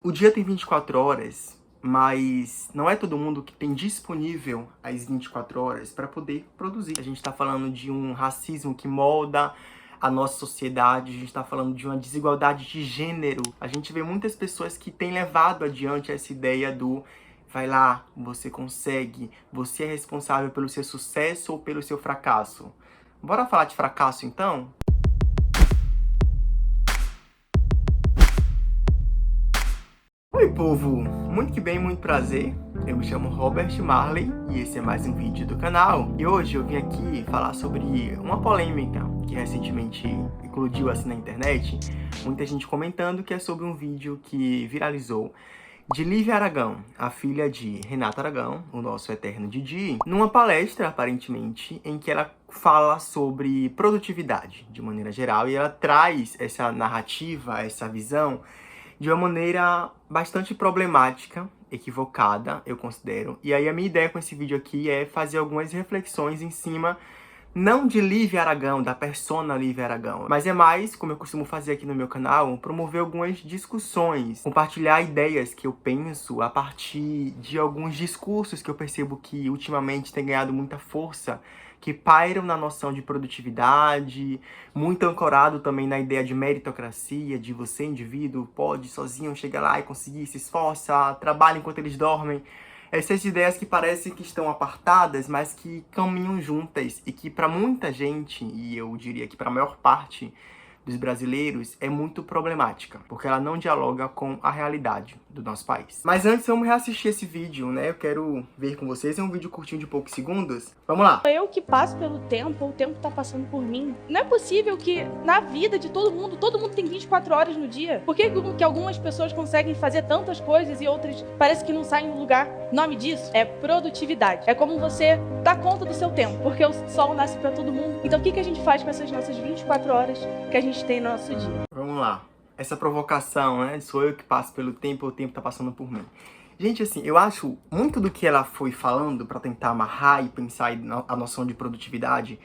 O dia tem 24 horas, mas não é todo mundo que tem disponível as 24 horas para poder produzir. A gente está falando de um racismo que molda a nossa sociedade, a gente está falando de uma desigualdade de gênero. A gente vê muitas pessoas que têm levado adiante essa ideia do vai lá, você consegue, você é responsável pelo seu sucesso ou pelo seu fracasso. Bora falar de fracasso então? Oi povo, muito que bem, muito prazer. Eu me chamo Robert Marley e esse é mais um vídeo do canal. E hoje eu vim aqui falar sobre uma polêmica que recentemente eclodiu assim na internet. Muita gente comentando que é sobre um vídeo que viralizou de Lívia Aragão, a filha de Renato Aragão, o nosso eterno Didi, numa palestra, aparentemente, em que ela fala sobre produtividade, de maneira geral, e ela traz essa narrativa, essa visão, de uma maneira bastante problemática, equivocada, eu considero. E aí a minha ideia com esse vídeo aqui é fazer algumas reflexões em cima, não de Lívia Aragão, da persona Lívia Aragão, mas é mais, como eu costumo fazer aqui no meu canal, promover algumas discussões, compartilhar ideias que eu penso a partir de alguns discursos que eu percebo que ultimamente têm ganhado muita força, que pairam na noção de produtividade, muito ancorado também na ideia de meritocracia, de você, indivíduo, pode sozinho chegar lá e conseguir, se esforça, trabalha enquanto eles dormem. Essas ideias que parecem que estão apartadas, mas que caminham juntas e que para muita gente, e eu diria que para a maior parte dos brasileiros, é muito problemática, porque ela não dialoga com a realidade do nosso país. Mas antes, vamos reassistir esse vídeo, né? Eu quero ver com vocês, é um vídeo curtinho de poucos segundos. Vamos lá! Eu que passo pelo tempo, o tempo tá passando por mim. Não é possível que na vida de todo mundo tem 24 horas no dia. Por que algumas pessoas conseguem fazer tantas coisas e outras parece que não saem do lugar? O nome disso é produtividade. É como você dar conta do seu tempo, porque o sol nasce pra todo mundo. Então o que a gente faz com essas nossas 24 horas que a gente tem no nosso dia? Vamos lá. Essa provocação, né? Sou eu que passo pelo tempo, o tempo tá passando por mim. Gente, assim, eu acho muito do que ela foi falando para tentar amarrar e pensar a noção de produtividade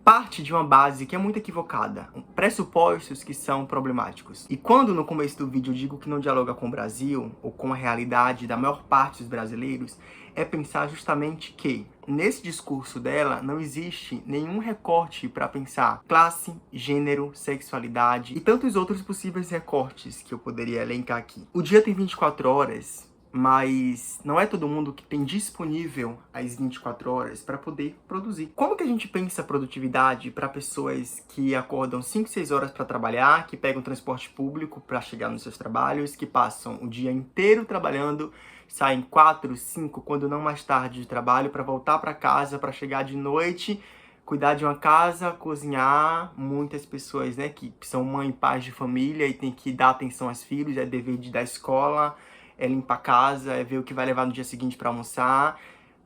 parte de uma base que é muito equivocada, pressupostos que são problemáticos. E quando no começo do vídeo eu digo que não dialoga com o Brasil, ou com a realidade da maior parte dos brasileiros, é pensar justamente que nesse discurso dela não existe nenhum recorte para pensar classe, gênero, sexualidade e tantos outros possíveis recortes que eu poderia elencar aqui. O dia tem 24 horas, mas não é todo mundo que tem disponível as 24 horas para poder produzir. Como que a gente pensa produtividade para pessoas que acordam 5, 6 horas para trabalhar, que pegam transporte público para chegar nos seus trabalhos, que passam o dia inteiro trabalhando, saem 4, 5, quando não mais tarde de trabalho, para voltar para casa, para chegar de noite, cuidar de uma casa, cozinhar. Muitas pessoas, né, que são mãe e pais de família e tem que dar atenção aos filhos, é dever da escola, é limpar a casa, é ver o que vai levar no dia seguinte para almoçar,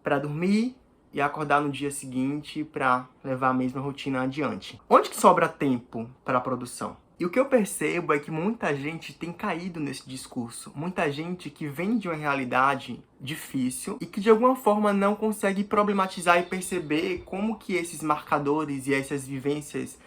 para dormir e acordar no dia seguinte para levar a mesma rotina adiante. Onde que sobra tempo para a produção? E o que eu percebo é que muita gente tem caído nesse discurso. Muita gente que vem de uma realidade difícil e que de alguma forma não consegue problematizar e perceber como que esses marcadores e essas vivências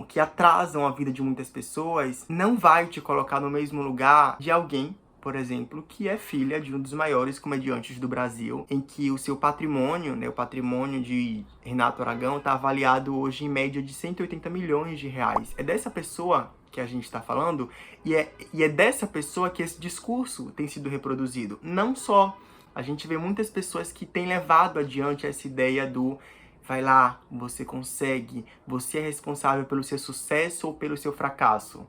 que atrasam a vida de muitas pessoas não vai te colocar no mesmo lugar de alguém, por exemplo, que é filha de um dos maiores comediantes do Brasil, em que o seu patrimônio, né, o patrimônio de Renato Aragão, está avaliado hoje em média de 180 milhões de reais. É dessa pessoa que a gente está falando e é dessa pessoa que esse discurso tem sido reproduzido. Não só, a gente vê muitas pessoas que têm levado adiante essa ideia do vai lá, você consegue, você é responsável pelo seu sucesso ou pelo seu fracasso.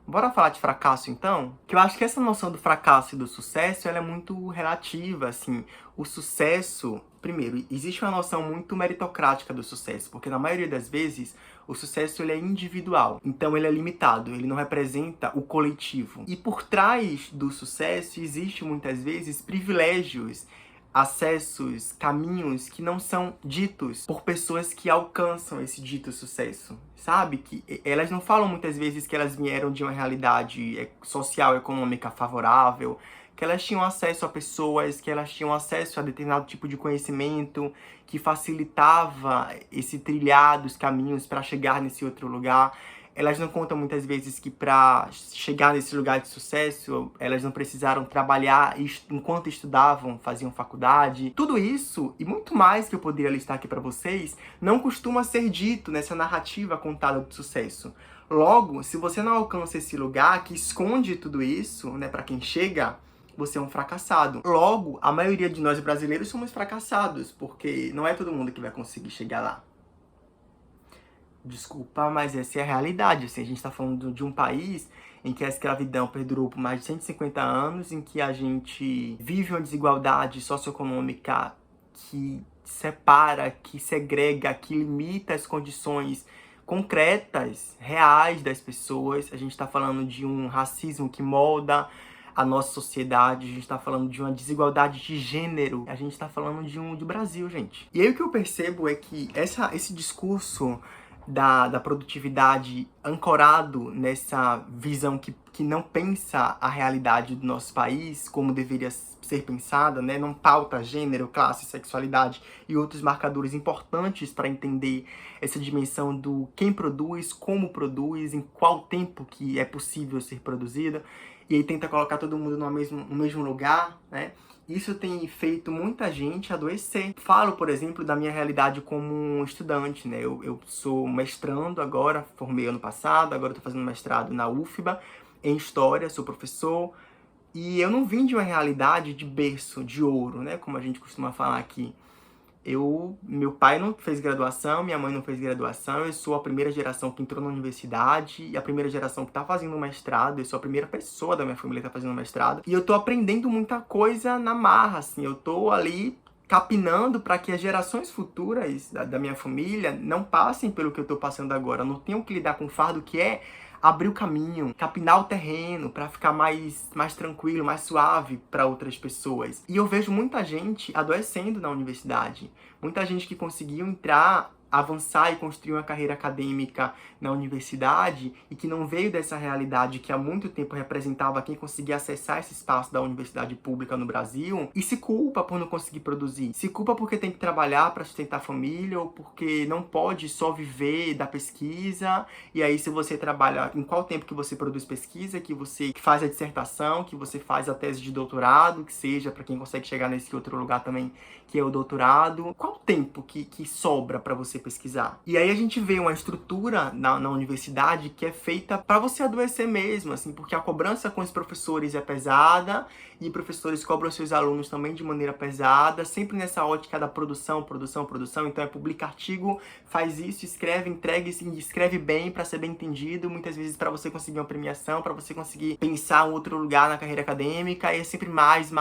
Bora falar de fracasso, então? Que eu acho que essa noção do fracasso e do sucesso, ela é muito relativa, assim. O sucesso, primeiro, existe uma noção muito meritocrática do sucesso, porque na maioria das vezes, o sucesso ele é individual. Então ele é limitado, ele não representa o coletivo. E por trás do sucesso, existe muitas vezes privilégios, acessos, caminhos que não são ditos por pessoas que alcançam esse dito sucesso, sabe? Que elas não falam muitas vezes que elas vieram de uma realidade social, econômica favorável, que elas tinham acesso a pessoas, que elas tinham acesso a determinado tipo de conhecimento que facilitava esse trilhar dos caminhos para chegar nesse outro lugar. elas não contam muitas vezes que para chegar nesse lugar de sucesso, elas não precisaram trabalhar enquanto estudavam, faziam faculdade. Tudo isso, e muito mais que eu poderia listar aqui para vocês, não costuma ser dito nessa narrativa contada de sucesso. Logo, se você não alcança esse lugar que esconde tudo isso, né, para quem chega, você é um fracassado. Logo, a maioria de nós brasileiros somos fracassados, porque não é todo mundo que vai conseguir chegar lá. Desculpa, mas essa é a realidade. Assim, a gente está falando de um país em que a escravidão perdurou por mais de 150 anos, em que a gente vive uma desigualdade socioeconômica que separa, que segrega, que limita as condições concretas, reais das pessoas. A gente está falando de um racismo que molda a nossa sociedade, a gente está falando de uma desigualdade de gênero, a gente está falando de Brasil, gente. E aí o que eu percebo é que esse discurso da produtividade ancorado nessa visão que não pensa a realidade do nosso país como deveria ser pensada, né? Não pauta gênero, classe, sexualidade e outros marcadores importantes para entender essa dimensão do quem produz, como produz, em qual tempo que é possível ser produzida, e aí tenta colocar todo mundo no mesmo lugar, né? Isso tem feito muita gente adoecer. Falo, por exemplo, da minha realidade como estudante, né? Eu sou mestrando agora, formei ano passado, agora estou fazendo mestrado na UFBA, em História, sou professor. E eu não vim de uma realidade de berço, de ouro, né? Como a gente costuma falar aqui. Meu pai não fez graduação, minha mãe não fez graduação, eu sou a primeira geração que entrou na universidade e a primeira geração que tá fazendo mestrado, eu sou a primeira pessoa da minha família que tá fazendo mestrado. E eu tô aprendendo muita coisa na marra, assim, eu tô ali capinando para que as gerações futuras da minha família não passem pelo que eu tô passando agora, não tenham que lidar com o fardo que é abrir o caminho, capinar o terreno para ficar mais tranquilo, mais suave para outras pessoas. E eu vejo muita gente adoecendo na universidade. Muita gente que conseguiu entrar, avançar e construir uma carreira acadêmica na universidade e que não veio dessa realidade que há muito tempo representava quem conseguia acessar esse espaço da universidade pública no Brasil e se culpa por não conseguir produzir. Se culpa porque tem que trabalhar para sustentar a família ou porque não pode só viver da pesquisa. E aí, se você trabalha, em qual tempo que você produz pesquisa, que você faz a dissertação, que você faz a tese de doutorado, que seja para quem consegue chegar nesse outro lugar também, que é o doutorado. Qual o tempo que sobra para você pesquisar? E aí a gente vê uma estrutura na universidade que é feita para você adoecer mesmo, assim, porque a cobrança com os professores é pesada e professores cobram seus alunos também de maneira pesada, sempre nessa ótica da produção. Então é publica artigo, faz isso, escreve, entrega e escreve bem para ser bem entendido, muitas vezes para você conseguir uma premiação, para você conseguir pensar em outro lugar na carreira acadêmica, e é sempre mais,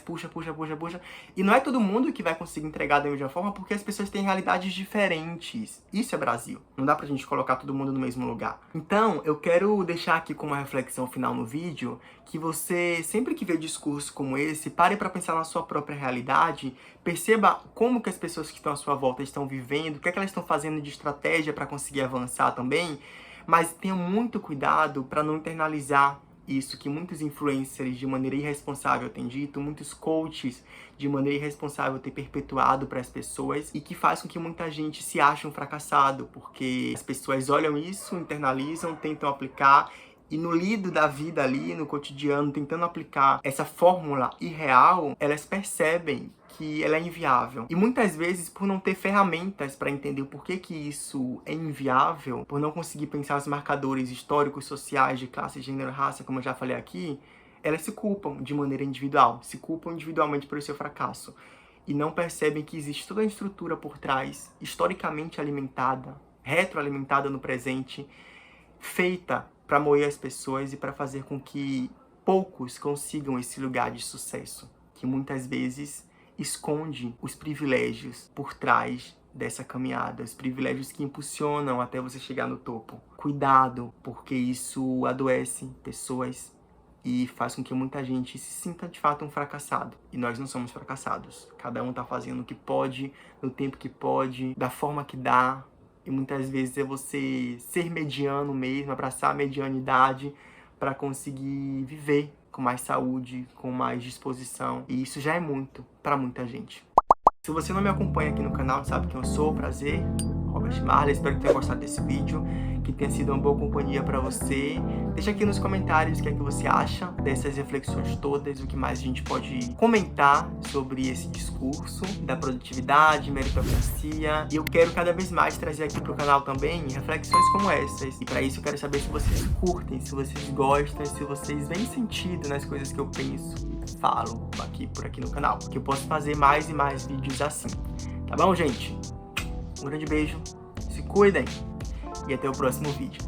puxa. E não é todo mundo que vai conseguir entregar da mesma forma, porque as pessoas têm realidades diferentes. Isso é Brasil. Não dá pra gente colocar todo mundo no mesmo lugar. Então, eu quero deixar aqui como uma reflexão final no vídeo, que você, sempre que vê discurso como esse, pare para pensar na sua própria realidade, perceba como que as pessoas que estão à sua volta estão vivendo, o que é que elas estão fazendo de estratégia para conseguir avançar também, mas tenha muito cuidado para não internalizar isso que muitos influencers de maneira irresponsável têm dito, muitos coaches de maneira irresponsável têm perpetuado para as pessoas e que faz com que muita gente se ache um fracassado, porque as pessoas olham isso, internalizam, tentam aplicar e no lido da vida ali, no cotidiano, tentando aplicar essa fórmula irreal, elas percebem que ela é inviável. E muitas vezes, por não ter ferramentas para entender o porquê que isso é inviável, por não conseguir pensar os marcadores históricos, sociais, de classe, gênero, raça, como eu já falei aqui, elas se culpam de maneira individual, se culpam individualmente pelo seu fracasso. E não percebem que existe toda a estrutura por trás, historicamente alimentada, retroalimentada no presente, feita para moer as pessoas e para fazer com que poucos consigam esse lugar de sucesso, que muitas vezes esconde os privilégios por trás dessa caminhada, os privilégios que impulsionam até você chegar no topo. Cuidado, porque isso adoece pessoas e faz com que muita gente se sinta de fato um fracassado. E nós não somos fracassados. Cada um tá fazendo o que pode, no tempo que pode, da forma que dá. E muitas vezes é você ser mediano mesmo, abraçar a medianidade para conseguir viver com mais saúde, com mais disposição. E isso já é muito para muita gente. Se você não me acompanha aqui no canal, sabe quem eu sou, prazer, Robert Marley, espero que tenha gostado desse vídeo, que tenha sido uma boa companhia para você. Deixa aqui nos comentários o que é que você acha dessas reflexões todas, o que mais a gente pode comentar sobre esse discurso da produtividade, meritocracia. E eu quero cada vez mais trazer aqui pro canal também reflexões como essas. E para isso eu quero saber se vocês curtem, se vocês gostam, se vocês veem sentido nas coisas que eu penso e falo por aqui no canal. Que eu possa fazer mais e mais vídeos assim. Tá bom, gente? Um grande beijo, se cuidem e até o próximo vídeo.